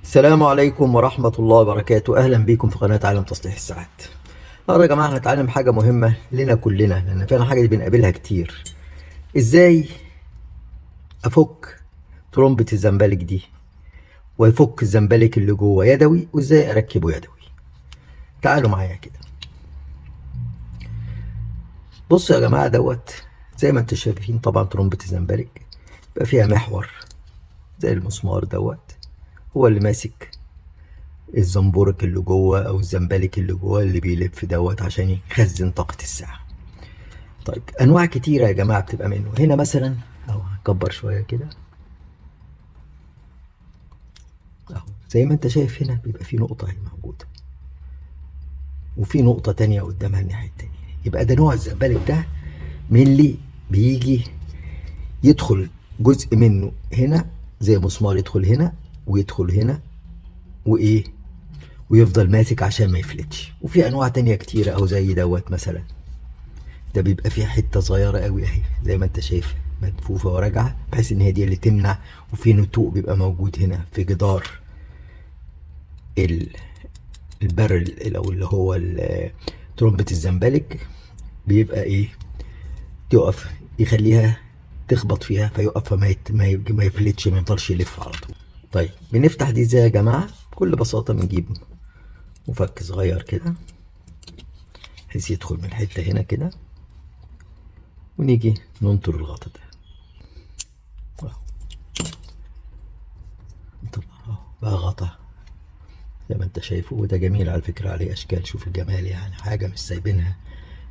السلام عليكم ورحمة الله وبركاته. أهلا بكم في قناة عالم تصليح الساعات. النهارده يا جماعة هنتعلم حاجة مهمة لنا كلنا، لأن فعلا حاجة دي بنقابلها كتير. إزاي أفك ترمبة الزنبلك دي، وأفك الزنبلك اللي جوه يدوي، وإزاي أركبه يدوي. تعالوا معايا كده. بصوا يا جماعة، زي ما انتم شايفين طبعا ترمبة الزنبلك بقى فيها محور زي المسمار هو اللي ماسك الزنبرك اللي جوه او الزنبلك اللي جوه اللي بيلف عشان يخزن طاقة الساعة. طيب انواع كتيرة يا جماعة بتبقى منه. هنا مثلا اهو هكبر شوية كده اهو، زي ما انت شايف هنا بيبقى في نقطة هي موجودة، وفي نقطة تانية قدامها الناحية التانية. يبقى ده نوع الزنبلك ده من اللي بيجي يدخل جزء منه هنا زي مسمار، يدخل هنا ويدخل هنا وايه، ويفضل ماسك عشان ما يفلتش. وفي انواع تانية كتيرة او زي مثلا، ده بيبقى فيها حته صغيره قوي اهي زي ما انت شايف، ملفوفه وراجعه بحيث ان هي دي اللي تمنع. وفي نتوء بيبقى موجود هنا في جدار البرل او اللي هو ترمبة الزنبلك، بيبقى ايه، يقف يخليها تخبط فيها فيقف، ما يفلتش، ما يفضلش يلف على طول. طيب بنفتح دي ازاي يا جماعه؟ بكل بساطه بنجيب مفك صغير كده بحيث يدخل من الحته هنا كده، ونيجي ننطر الغطا ده اهو، بقى غطا زي ما انت شايفه. وده جميل على فكرة، عليه اشكال، شوف الجمال، يعني حاجة مش سايبينها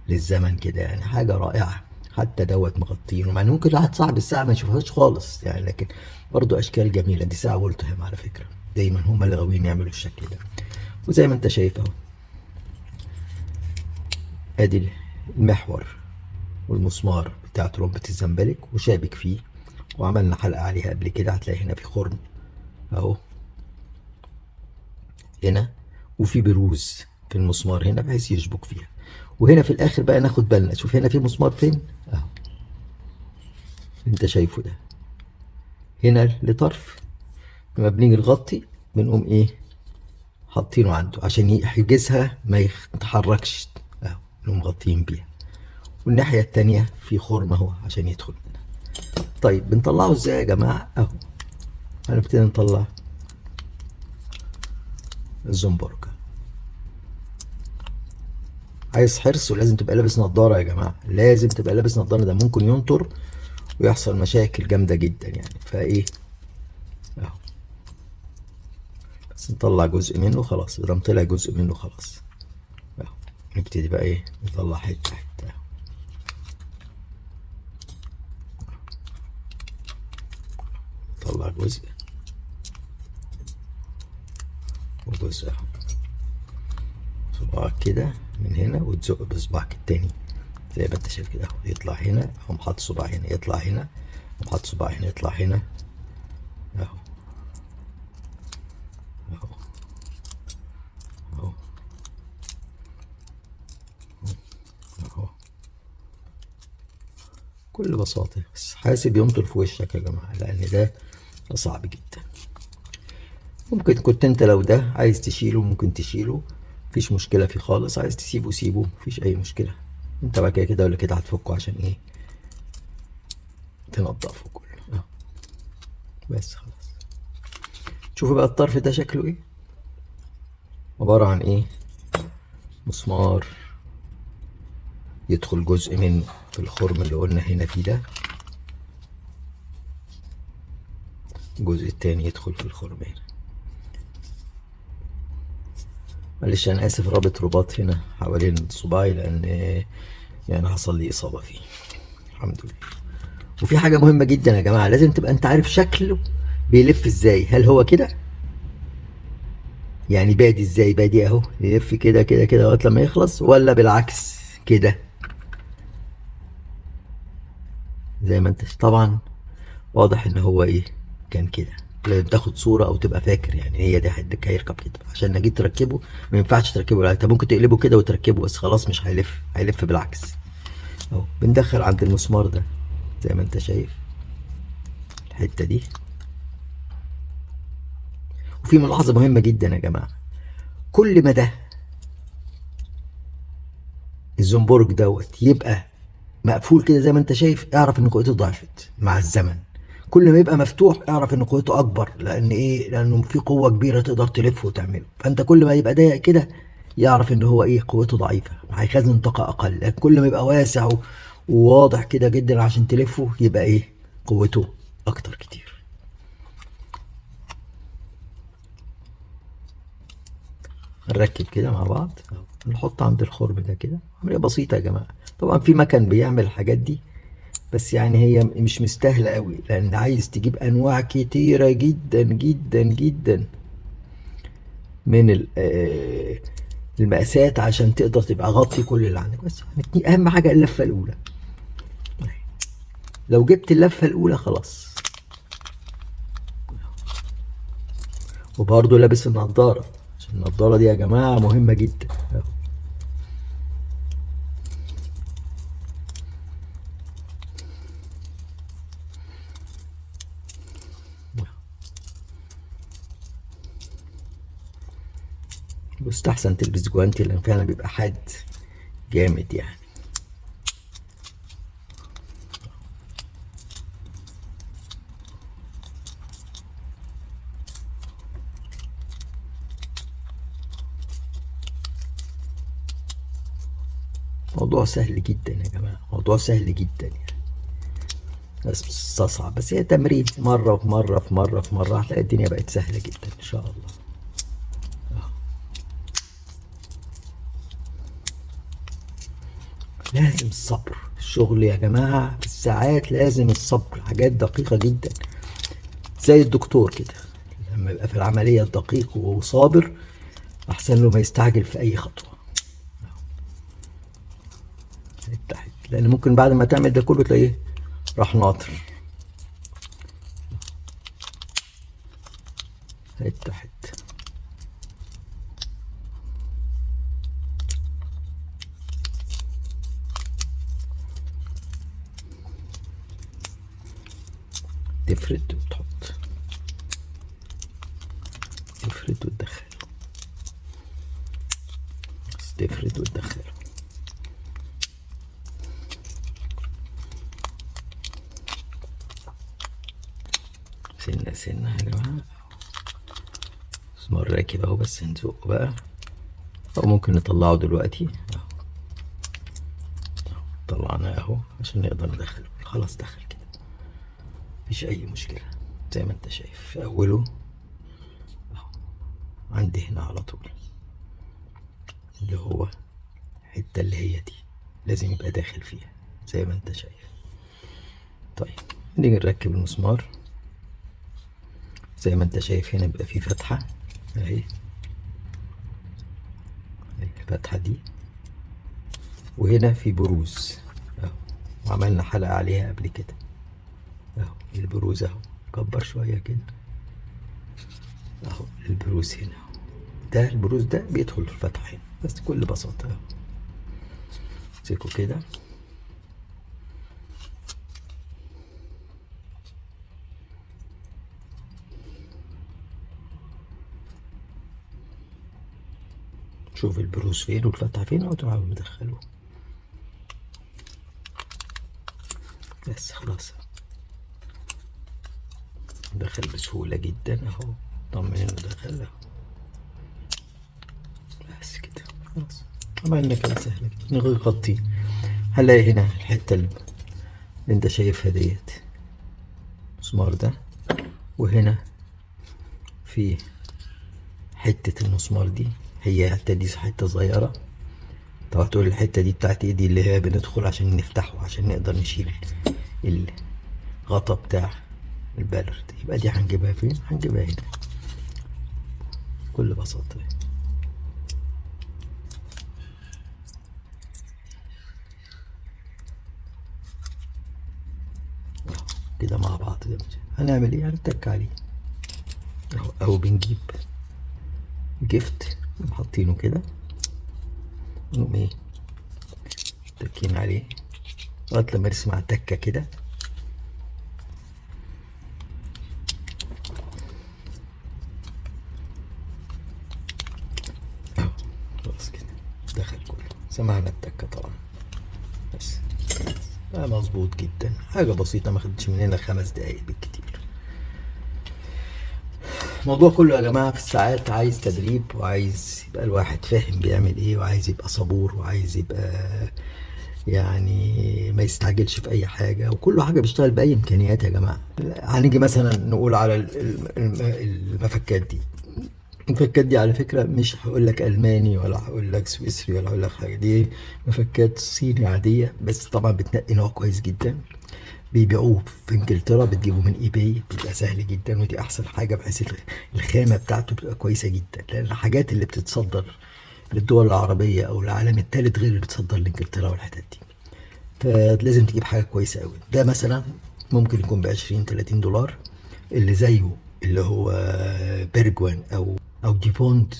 للزمن كده، يعني حاجة رائعة. حتى مغطينه، مع ان ممكن واحد صاحب الساعة ما يشوفهاش خالص يعني، لكن برضو اشكال جميلة. دي ساعة وولتهام على فكرة، دايما هم اللي غاويين يعملوا الشكل ده. وزي ما انت شايف اهو، ادي المحور والمسمار بتاع ترمبة الزنبلك وشابك فيه، وعملنا حلقة عليها قبل كده. هتلاقي هنا في خرم اهو هنا، وفي بروز في المسمار هنا بحيث يشبك فيها. وهنا في الاخر بقى ناخد بالنا، شوف هنا في مسمار فين اهو، انت شايفه ده هنا لطرف. لما بنيجي نغطي بنقوم ايه، حاطينه عنده عشان يحجزها ما يتحركش اهو، نقوم مغطيين بيها. والناحية التانية في خرم اهو عشان يدخل منها. طيب بنطلعه ازاي يا جماعة؟ اهو هنبتدي نطلع الزنبركة. عايز حرص، ولازم تبقى لابس نظارة يا جماعة، لازم تبقى لابس نظارة، ده ممكن ينطر ويحصل مشاكل جامدة جدا يعني. فايه اهو، بس نطلع جزء منه خلاص، ده طلع جزء منه خلاص اهو. نبتدي بقى ايه، نطلع حتة حتة اهو، نطلع جزء وجزء اهو. صباعك كده من هنا وتزق بصباعك التاني زي ما انت شايف كده اهو، يطلع هنا اقوم حاطط صباع هنا، يطلع هنا اقوم حاطط صباع هنا، يطلع هنا اهو اهو اهو اهو، بكل بساطة. بس حاسب ينطر في وشك يا جماعة، لأن ده صعب جدا. ممكن كنت انت لو ده عايز تشيله ممكن تشيله، مفيش مشكلة فيه خالص. عايز تسيبه سيبه، مفيش أي مشكلة. انت بقى كده ولا كده هتفكه عشان ايه، تنضفه كله اهو. بس خلاص. شوفوا بقى الطرف ده شكله ايه، عبارة عن ايه، مسمار يدخل جزء منه في الخرم اللي قلنا هنا فيه ده، الجزء التاني يدخل في الخرم هنا. معلش انا اسف، رابط رباط هنا حوالين صباعي لان يعني حصل لي اصابة فيه، الحمد لله. وفي حاجة مهمة جدا يا جماعة، لازم تبقى انت عارف شكله بيلف ازاي. هل هو كده يعني بادي ازاي، بادي اهو يلف كده كده كده لغاية لما يخلص، ولا بالعكس كده زي ما انت طبعا واضح ان هو ايه، كان كده. لازم تاخد صورة او تبقى فاكر يعني هي دي حدك هيركب كده عشان نجي تركبه. ما ينفعش تركبه، لا انت ممكن تقلبه كده وتركبه بس خلاص مش هيلف، هيلف بالعكس اهو. بندخل عند المسمار ده زي ما انت شايف الحتة دي، وفي ملاحظة مهمة جدا يا جماعة، كل ما ده الزنبرك دوت يبقى مقفول كده زي ما انت شايف، اعرف ان قوته ضعفت مع الزمن. كل ما يبقى مفتوح اعرف ان قوته اكبر، لان ايه؟ لانه في قوة كبيرة تقدر تلفه وتعمله. فانت كل ما يبقى ضيق كده يعرف ان هو ايه؟ قوته ضعيفة، هيخزن طاقة اقل. لكن كل ما يبقى واسع وواضح كده جدا عشان تلفه يبقى ايه؟ قوته اكتر كتير. نركب كده مع بعض، نحط عند الخرم ده كده. عملية بسيطة يا جماعة. طبعا في مكان بيعمل الحاجات دي، بس يعني هي مش مستاهلة قوي، لأن عايز تجيب أنواع كتيرة جدا جدا جدا من المقاسات عشان تقدر تبقى غطي كل اللي عندك. بس يعني أهم حاجة اللفة الأولى. لو جبت اللفة الأولى خلاص. وبرضه لابس النضارة، عشان النضارة دي يا جماعة مهمة جدا. يستحسن تلبس جوانتي لأن فعلا بيبقى حاد جامد يعني. موضوع سهل جدا يا جماعة، موضوع سهل جدا يعني. بس مستصعب، بس هي تمرين، مرة في مرة في مرة في مرة هتلاقي الدنيا بقت سهلة جدا إن شاء الله. لازم الصبر الشغل يا جماعة، في الساعات لازم الصبر، حاجات دقيقة جدا زي الدكتور كده، لما يبقى في العملية دقيق وصابر أحسن له ما يستعجل في أي خطوة. تحت، لأن ممكن بعد ما تعمل ده كله تلاقيه راح ناطر. تحت. تفرد وتحط، تفرد وتدخل، تفرد وتدخل. سنة سنة يا جماعة. مسمار راكب اهو، بس نزقه بقى، او ممكن نطلعه دلوقتي اهو. طلعناه اهو عشان نقدر ندخله. خلاص دخل كده، مفيش اي مشكلة. زي ما انت شايف في اوله اهو، عندي هنا على طول اللي هو الحتة اللي هي دي لازم يبقى داخل فيها زي ما انت شايف. طيب نيجي نركب المسمار. زي ما انت شايف هنا بيبقى فيه فتحة اهي، الفتحة دي، وهنا في بروز اهو، وعملنا حلقة عليها قبل كده اهو. البروز اهو، كبر شوية كده اهو. البروز هنا اهو، ده البروز ده بيدخل في الفتحة هنا بس بكل بساطة اهو. امسكه كده، شوف البروز فين والفتحة فين وتروح مدخله. بس خلاص دخل بسهولة جدا اهو. طمن انه دخل اهو. بس كده خلاص عملنا كده، سهلة جدا. نغطيه. هنلاقي هنا الحتة اللي انت شايفها ديت المسمار ده، وهنا في حتة المسمار دي، هي حتة دي حتة صغيرة. طب هتقول الحتة دي بتاعت ايه؟ دي اللي هي بندخل عشان نفتحه عشان نقدر نشيل الغطا بتاع البالر. يبقى دي هنجيبها فين؟ هنجيبها هنا بكل بساطة. كده مع بعض. هنعمل ايه؟ هنتك عليه اهو، او بنجيب جفت حاطينه كده، نقوم ايه تكين عليه لغاية لما يرسم على تكة كده. الفكه طبعا. بس مظبوط جدا، حاجه بسيطه ما خدتش مننا 5 دقايق بالكتير. الموضوع كله يا جماعه في الساعات عايز تدريب، وعايز يبقى الواحد فاهم بيعمل ايه، وعايز يبقى صبور، وعايز يبقى يعني ما يستعجلش في اي حاجه، وكل حاجه بيشتغل باي امكانيات يا جماعه. هنيجي مثلا نقول على المفكات دي. المفكات دي على فكره مش هقول لك الماني ولا هقول لك سويسري ولا هقول لك حاجه، دي مفكات صيني عاديه، بس طبعا بتنقي نوع كويس جدا. بيبيعوه في انجلترا، بتجيبه من اي باي، بيبقى سهل جدا، ودي احسن حاجه بحيث الخامه بتاعته بتبقى كويسه جدا، لان الحاجات اللي بتتصدر للدول العربيه او العالم الثالث غير اللي بتتصدر لانجلترا والحتت دي. فلازم تجيب حاجه كويسه قوي. ده مثلا ممكن يكون ب20-30 دولار. اللي زيه اللي هو بيرجوان او ديبوند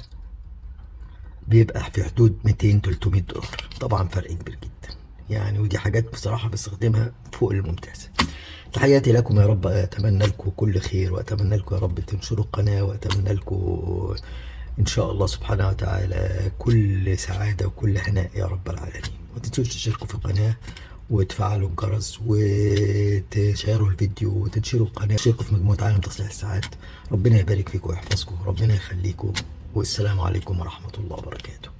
بيبقى في حدود 200-300 دولار. طبعا فرق كبير جدا يعني، ودي حاجات بصراحه بستخدمها فوق الممتاز. تحياتي لكم يا رب، اتمنى لكم كل خير، واتمنى لكم يا رب تنشروا القناه، واتمنى لكم ان شاء الله سبحانه وتعالى كل سعاده وكل هناء يا رب العالمين. ما تنسوش تشتركوا في القناه، وتفعلوا الجرس، وتشيروا الفيديو، وتنشروا القناه، تشتركوا في مجموعه عالم تصليح الساعات. ربنا يبارك فيكم ويحفظكم، ربنا يخليكم، والسلام عليكم ورحمه الله وبركاته.